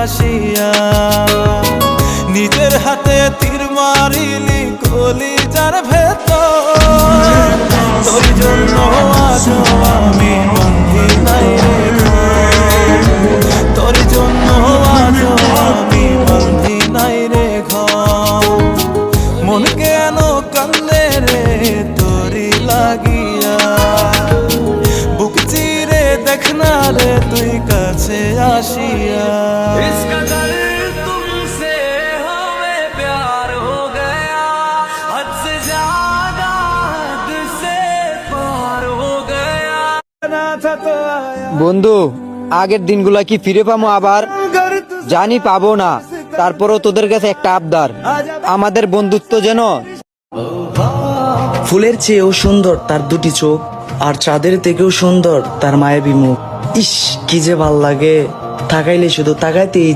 আসিয়া নিজের হাতে তীর মারিলি কলিজার ভেতর, তোর জন্য আজও আমি বাঁধি নাই রে ঘর, তোর জন্য আজও আমি বাঁধি নাই রে ঘর। মন কেন কান্দে রে তোরি লাগিয়া, বুক চিরে দেখ না রে তুই কাছে আসিয়া। বন্ধু, আগের দিনগুলা কি ফিরে পাবো? আবার জানি পাবো না, তারপরও তোদের কাছে একটা আবদার, আমাদের বন্ধুত্ব যেন ফুলের চেয়েও সুন্দর তার দুটি চোখ, আর চাঁদের থেকেও সুন্দর তার মায়াবী মুখ। ইস, কি যে ভাল লাগে, তাকাইলে শুধু তাকাইতেই